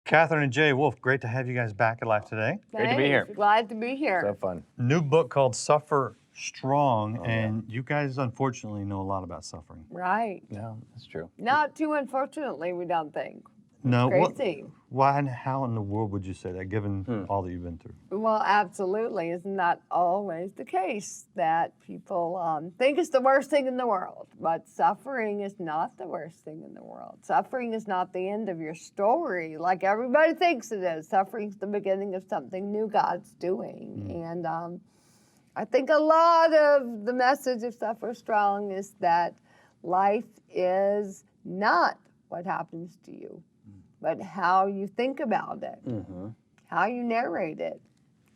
Katherine and Jay Wolf, great to have you guys back at Life Today. Great to be here. Glad to be here. So fun. New book called Suffer Strong, and you guys unfortunately know a lot about suffering. Right. No, that's true. Not too unfortunately, we don't think. No, Crazy. why and how in the world would you say that, given all that you've been through? Well, absolutely. Isn't that always the case that people think it's the worst thing in the world? But suffering is not the worst thing in the world. Suffering is not the end of your story like everybody thinks it is. Suffering's the beginning of something new God's doing. And I think a lot of the message of Suffer Strong is that life is not what happens to you, but how you think about it, how you narrate it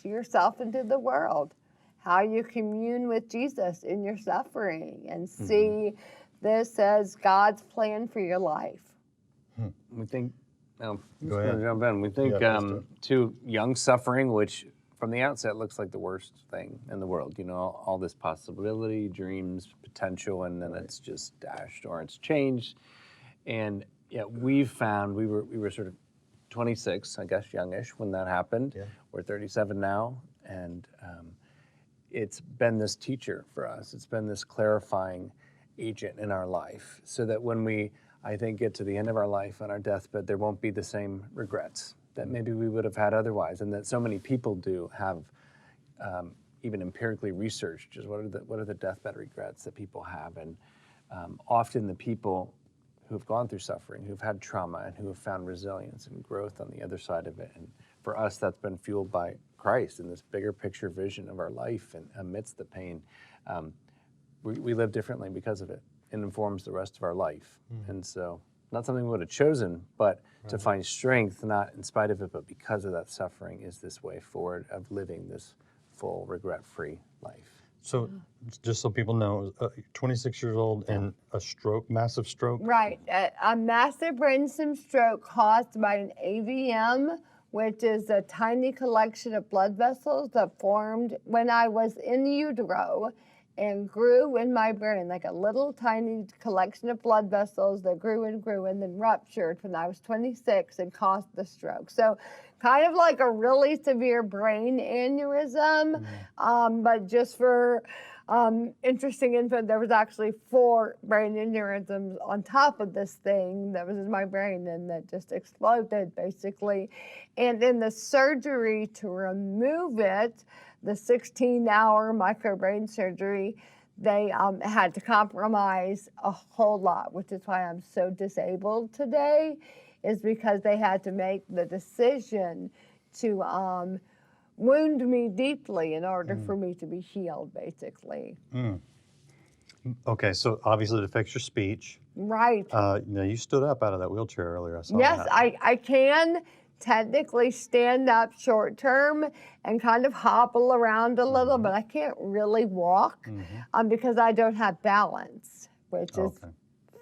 to yourself and to the world, how you commune with Jesus in your suffering and see this as God's plan for your life. We think, Go just ahead. gonna jump in. We think to young suffering, which from the outset looks like the worst thing in the world. You know, all this possibility, dreams, potential, and then it's just dashed or it's changed. And yeah, we've found we were sort of 26, I guess, youngish when that happened. Yeah. We're 37 now, and it's been this teacher for us. It's been this clarifying agent in our life, so that when we, I think, get to the end of our life on our deathbed, there won't be the same regrets that maybe we would have had otherwise, and that so many people do have, even empirically researched, just what are the deathbed regrets that people have, and often the people who've gone through suffering, who've had trauma, and who have found resilience and growth on the other side of it. And for us, that's been fueled by Christ and this bigger picture vision of our life, and amidst the pain, we live differently because of it. It informs the rest of our life. And so, not something we would have chosen, but to find strength, not in spite of it, but because of that suffering, is this way forward of living this full, regret-free life. So, just so people know, 26 years old and a stroke, massive stroke. Right, a massive brainstem stroke caused by an AVM, which is a tiny collection of blood vessels that formed when I was in utero and grew in my brain, like a little tiny collection of blood vessels that grew and then ruptured when I was 26 and caused the stroke. So kind of like a really severe brain aneurysm, but just for interesting info, there was actually 4 brain aneurysms on top of this thing that was in my brain and that just exploded basically. And in the surgery to remove it, the 16-hour microbrain surgery, they had to compromise a whole lot, which is why I'm so disabled today, is because they had to make the decision to wound me deeply in order for me to be healed, basically. Okay, so obviously it affects your speech. Right. You stood up out of that wheelchair earlier. I saw Yes, that. I can technically stand up short term and kind of hobble around a little, but I can't really walk because I don't have balance, which is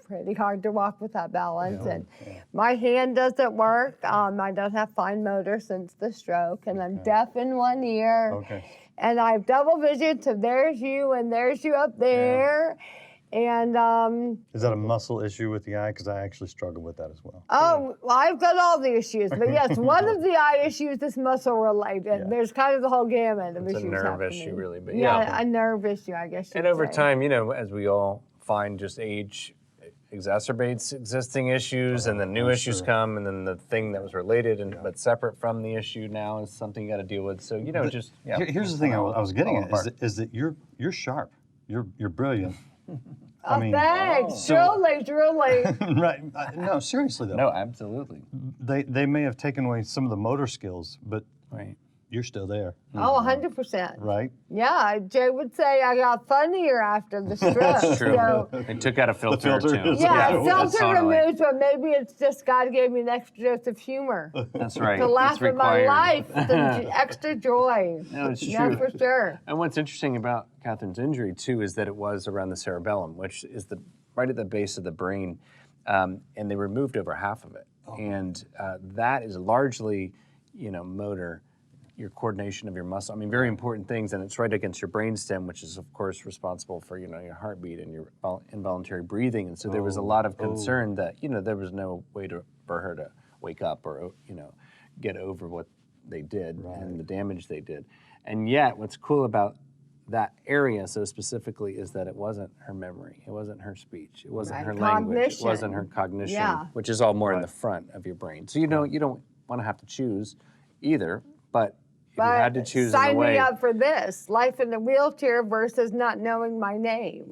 pretty hard to walk without balance. And my hand doesn't work. I don't have fine motor since the stroke, and I'm deaf in one ear. And I have double vision, so there's you and there's you up there. And is that a muscle issue with the eye? Because I actually struggle with that as well. Oh, well, I've got all the issues, but yes, one of the eye issues is muscle related. There's kind of the whole gamut of issues. It's a nerve happening. issue, really, but a nerve issue, I guess. And over time, you know, as we all find, just age exacerbates existing issues, and then new issues come, and then the thing that was related but separate from the issue now is something you got to deal with. So you know, here's the thing I was getting at is that you're sharp, you're brilliant. Thanks. Truly. Right. No, seriously though. No, absolutely. They may have taken away some of the motor skills, but you're still there. Oh, 100%. Right? Yeah, Jay would say I got funnier after the stroke. That's true. So, They took out a filter too. yeah, filter removed, but maybe it's just God gave me an extra dose of humor. That's right. To laugh at my life, the extra joy. No, it's true. Yeah, for sure. And what's interesting about Catherine's injury too is that it was around the cerebellum, which is right at the base of the brain, and they removed over half of it. And that is largely, motor, your coordination of your muscle. I mean, very important things, and it's right against your brainstem, which is of course responsible for your heartbeat and your involuntary breathing. And so there was a lot of concern that there was no way for her to wake up or, get over what they did and the damage they did. And yet, what's cool about that area so specifically is that it wasn't her memory, it wasn't her speech, it wasn't her language, it wasn't her cognition, which is all more in the front of your brain. So you don't want to have to choose either, but if you had to choose in a way, sign me up for this: life in a wheelchair versus not knowing my name.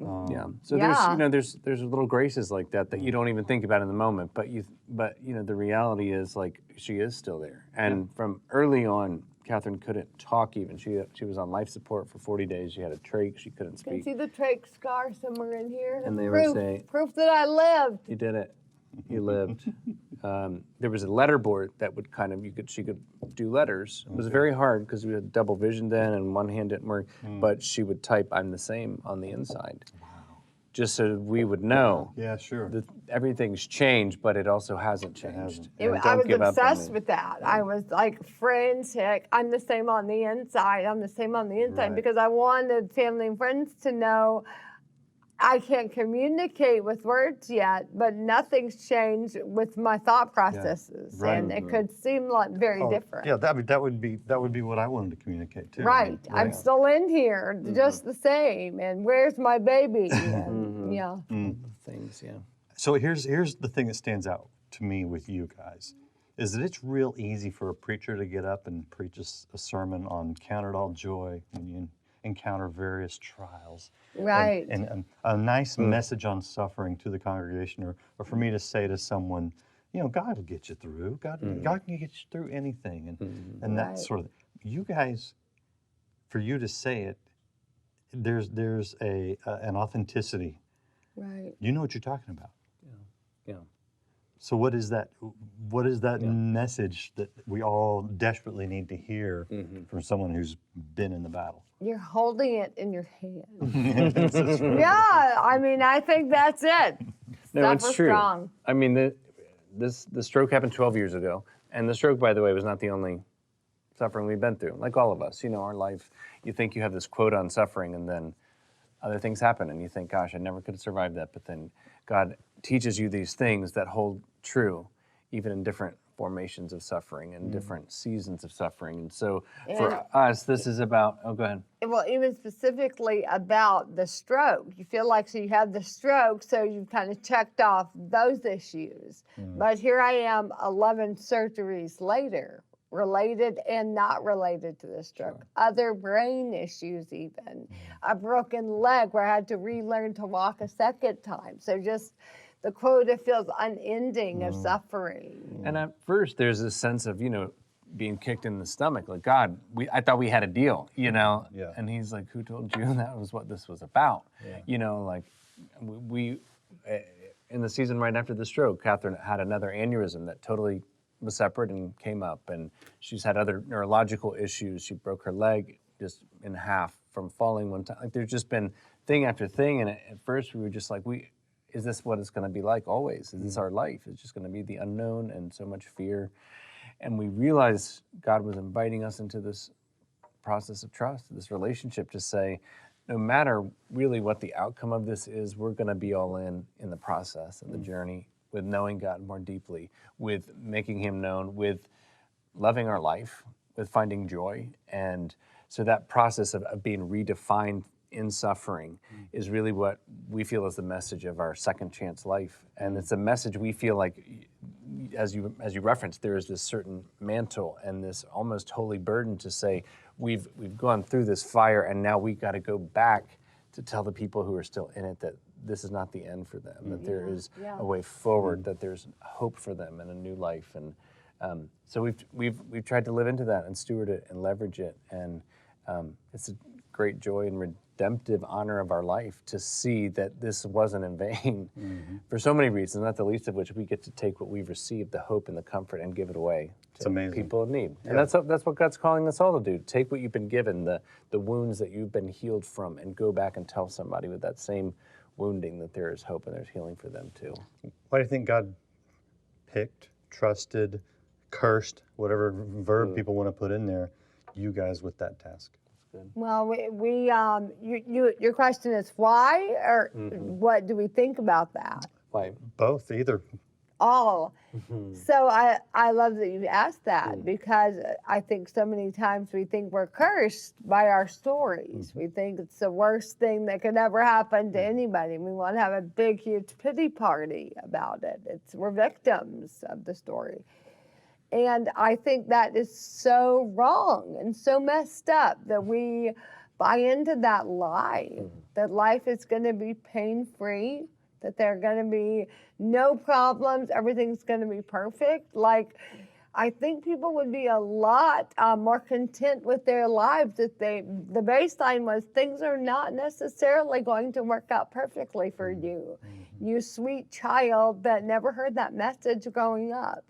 So there's little graces like that you don't even think about in the moment, but the reality is like she is still there. And from early on, Katherine couldn't talk even. She was on life support for 40 days. She had a trach. She couldn't speak. Can you see the trach scar somewhere in here? And they would say, proof that I lived. You did it. You lived. There was a letter board that would she could do letters. It was very hard because we had double vision then and one hand didn't work, but she would type, "I'm the same" on the inside. Just so we would know. Yeah, sure. That everything's changed, but it also hasn't changed. I was obsessed with that. I was like frantic. I'm the same on the inside. I'm the same on the inside because I wanted family and friends to know I can't communicate with words yet, but nothing's changed with my thought processes, and it could seem like very different. Yeah, that would be what I wanted to communicate too. Right. I'm still in here, just the same. And where's my baby? And, Things, So here's the thing that stands out to me with you guys, is that it's real easy for a preacher to get up and preach a sermon on count it all joy when you encounter various trials. Right. And a nice message on suffering to the congregation, or for me to say to someone, God will get you through. God can get you through anything. And that sort of, you guys, for you to say it, there's an authenticity. Right. You know what you're talking about. Yeah. So what is that message that we all desperately need to hear from someone who's been in the battle? You're holding it in your hand. Yeah, I mean, I think that's it. No, it's true. Strong. I mean, the stroke happened 12 years ago, and the stroke, by the way, was not the only suffering we've been through. Like all of us, our life, you think you have this quote on suffering, and then other things happen, and you think, gosh, I never could have survived that. But then God teaches you these things that hold true, even in different formations of suffering and different seasons of suffering. And so for us, this is about, go ahead. Well, even specifically about the stroke. You feel like, so you had the stroke, so you've kind of checked off those issues. But here I am 11 surgeries later, related and not related to the stroke. Other brain issues even. A broken leg where I had to relearn to walk a second time. So just the quota feels unending of suffering. And at first, there's this sense of, being kicked in the stomach. Like, God, I thought we had a deal, Yeah. And he's like, who told you that was what this was about? Like we in the season right after the stroke, Katherine had another aneurysm that totally was separate and came up. And she's had other neurological issues. She broke her leg just in half from falling one time. Like, there's just been thing after thing. And at first, we were just like, is this what it's going to be like always? Is this our life? It's just going to be the unknown and so much fear. And we realized God was inviting us into this process of trust, this relationship, to say, no matter really what the outcome of this is, we're going to be all in the process and the journey, with knowing God more deeply, with making Him known, with loving our life, with finding joy. And so that process of being redefined in suffering is really what we feel is the message of our second chance life. And it's a message we feel like, as you referenced, there is this certain mantle and this almost holy burden to say, we've gone through this fire, and now we got to go back to tell the people who are still in it that this is not the end for them, that there is a way forward, that there's hope for them and a new life. And so we've tried to live into that and steward it and leverage it. And it's a great joy and redemptive honor of our life to see that this wasn't in vain for so many reasons, not the least of which we get to take what we've received, the hope and the comfort, and give it away to people in need. And that's what God's calling us all to do. Take what you've been given, the wounds that you've been healed from, and go back and tell somebody with that same wounding that there is hope and there's healing for them too. Why do you think God picked, trusted, cursed, whatever verb people want to put in there, you guys with that task? Well, your question is why, or what do we think about that? Why? Both, either. all. So I love that you asked that, because I think so many times we think we're cursed by our stories. We think it's the worst thing that could ever happen to anybody. We want to have a big, huge pity party about it. We're victims of the story. And I think that is so wrong and so messed up that we buy into that lie, that life is going to be pain-free, that there are going to be no problems, everything's going to be perfect. Like, I think people would be a lot more content with their lives if the baseline was things are not necessarily going to work out perfectly for you. You sweet child that never heard that message growing up,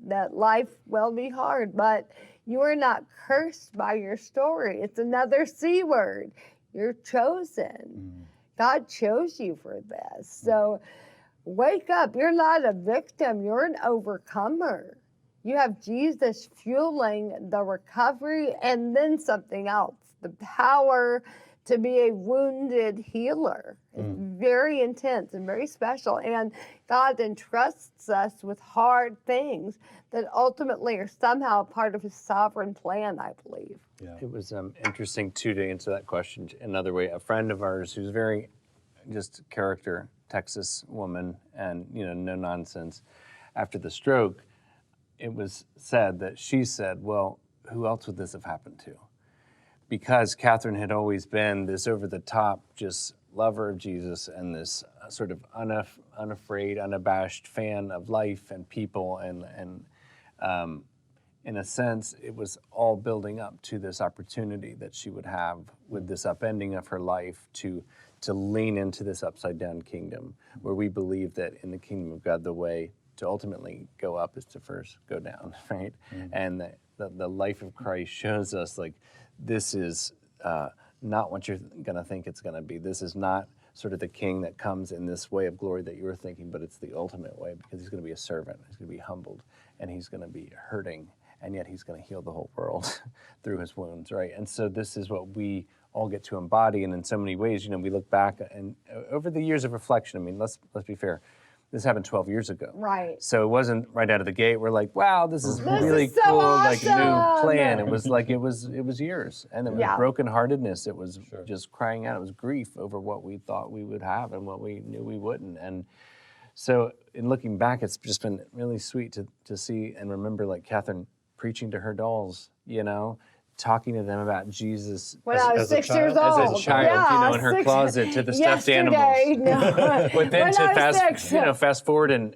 that life will be hard, but you are not cursed by your story. It's another C word. You're chosen. God chose you for this. So wake up. You're not a victim. You're an overcomer. You have Jesus fueling the recovery and then something else, the power to be a wounded healer. It's very intense and very special. And God entrusts us with hard things that ultimately are somehow part of his sovereign plan, I believe. Yeah. It was interesting, too, to answer that question another way. A friend of ours who's very just character, Texas woman, and, you know, no nonsense. After the stroke, it was said that she said, well, who else would this have happened to? Because Katherine had always been this over-the-top, just lover of Jesus and this sort of unafraid, unabashed fan of life and people, and in a sense, it was all building up to this opportunity that she would have with this upending of her life to lean into this upside-down kingdom, where we believe that in the kingdom of God, the way to ultimately go up is to first go down, right? And the life of Christ shows us, like, this is not what you're going to think it's going to be. This is not sort of the king that comes in this way of glory that you were thinking, but it's the ultimate way, because he's going to be a servant. He's going to be humbled, and he's going to be hurting, and yet he's going to heal the whole world through his wounds, right? And so this is what we all get to embody, and in so many ways, you know, we look back and over the years of reflection, I mean, let's be fair. This happened 12 years ago. Right. So it wasn't right out of the gate. We're like, wow, this is really is so cool, like awesome. new plan. It was like, it was years. And it was Yeah. brokenheartedness. It was just crying out. It was grief over what we thought we would have and what we knew we wouldn't. And so in looking back, it's just been really sweet to see and remember, like, Katherine preaching to her dolls, you know, talking to them about Jesus When I was as a 6 years child? old. as a child, Yeah, you know, in her 6 closet, to the stuffed yesterday, animals. No. But then When to I was 6. fast forward and,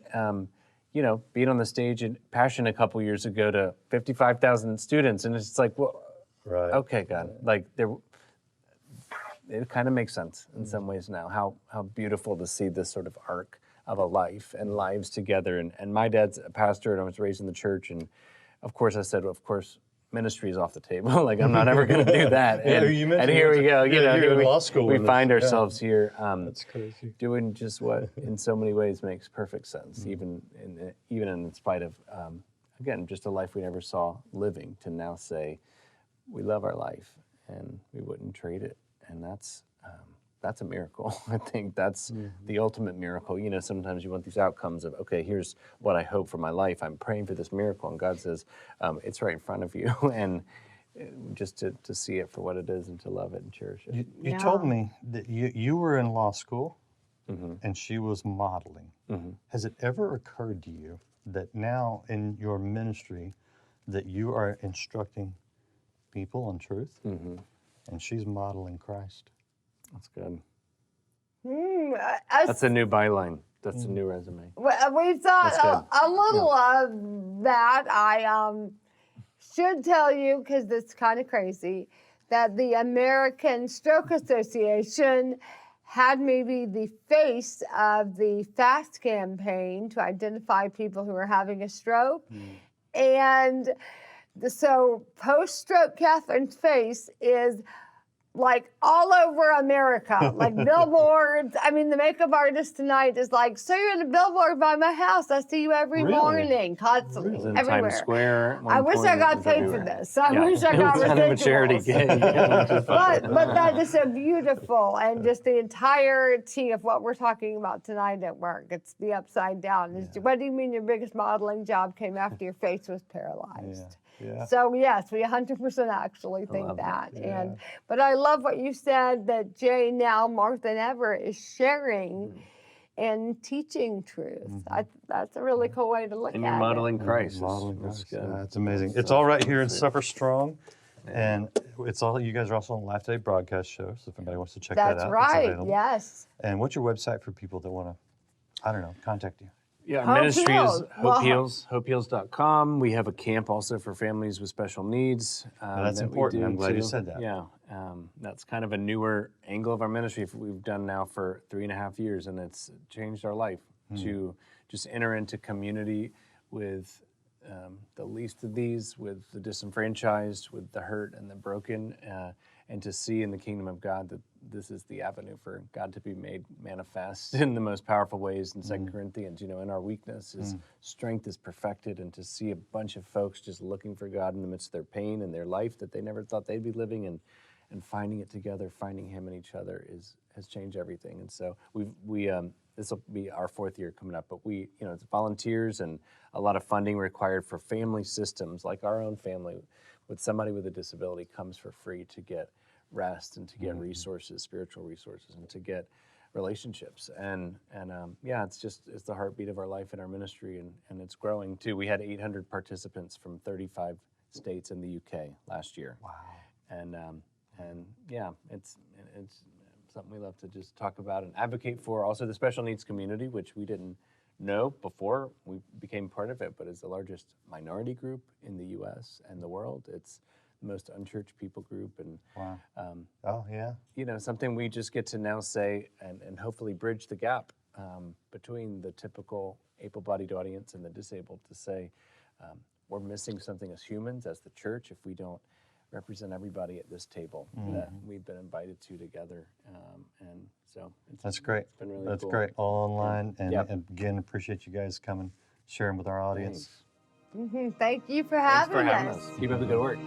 you know, being on the stage at Passion a couple years ago to 55,000 students, and it's like, well, Right. okay, God, like it kind of makes sense in some ways now. How beautiful to see this sort of arc of a life and lives together. And my dad's a pastor, and I was raised in the church, and of course I said, well, of course, ministry is off the table. Like, I'm not ever going to do that. Yeah, and, you mentioned and here we go. You know, you're here in law school we in this, find yeah. ourselves here That's crazy. doing just what, in so many ways, makes perfect sense, even in spite of, again, just a life we never saw living. To now say, we love our life and we wouldn't trade it, and that's a miracle. I think that's the ultimate miracle. You know, sometimes you want these outcomes of, okay, here's what I hope for my life. I'm praying for this miracle, and God says, it's right in front of you, and just to see it for what it is and to love it and cherish it. You told me that you were in law school and she was modeling. Has it ever occurred to you that now in your ministry that you are instructing people on truth and she's modeling Christ? That's good. Us That's a new byline. That's a new resume. We thought a little of that. I should tell you, because it's kind of crazy, that the American Stroke Association had me be the face of the FAST campaign to identify people who are having a stroke. And so post-stroke Katherine's face is like all over America, like billboards. I mean, the makeup artist tonight is like, so you're in a billboard by my house. I see you every Really? morning, constantly, It was in everywhere. Times Square. At one I wish point, I it got was paid everywhere. for this. I Yeah, wish I it got was kind of a charity residuals. gig. Yeah, which is fine. But that is so beautiful, and just the entirety of what we're talking about tonight at work. It's the upside down. What do you mean your biggest modeling job came after your face was paralyzed? Yeah. So yes, we 100% actually think love that. that. And but I love what you said, that Jay now more than ever is sharing and teaching truth. That's a really cool way to look And at you're it. modeling Christ. Modeling That's Christ. good. That's amazing. It's all right here in Suffer Strong. And it's all, you guys are also on the Life Today broadcast show, so if anybody wants to check that That's out, it's right. available. Yes. And what's your website for people that want to, I don't know, contact you? Yeah, Hope our ministry Heals. is Well, Hope Heals, hopeheals.com. We have a camp also for families with special needs. That's that we important. do I'm glad you too. said that. Yeah, that's kind of a newer angle of our ministry we've done now for 3.5 years, and it's changed our life to just enter into community with the least of these, with the disenfranchised, with the hurt and the broken, and to see in the kingdom of God that this is the avenue for God to be made manifest in the most powerful ways. In 2 Corinthians, in our weakness, His strength is perfected, and to see a bunch of folks just looking for God in the midst of their pain and their life that they never thought they'd be living, and finding it together, finding Him in each other has changed everything. And so this will be our 4th year coming up, but it's volunteers and a lot of funding required for family systems, like our own family with somebody with a disability comes for free to get rest and to get resources, spiritual resources, and to get relationships. And it's the heartbeat of our life and our ministry, and it's growing too. We had 800 participants from 35 states in the UK last year. Wow. And it's something we love to just talk about and advocate for. Also, the special needs community, which we didn't know before we became part of it, but is the largest minority group in the U.S. and the world. It's the most unchurched people group, and something we just get to now say and hopefully bridge the gap between the typical able-bodied audience and the disabled, to say we're missing something as humans, as the church, if we don't represent everybody at this table that we've been invited to together. And so that's great. It's been really That's cool. great. All online. And, Yep. and again, appreciate you guys coming, sharing with our audience. Thanks. Thank you for Thanks having for having us. us. Keep up the good work.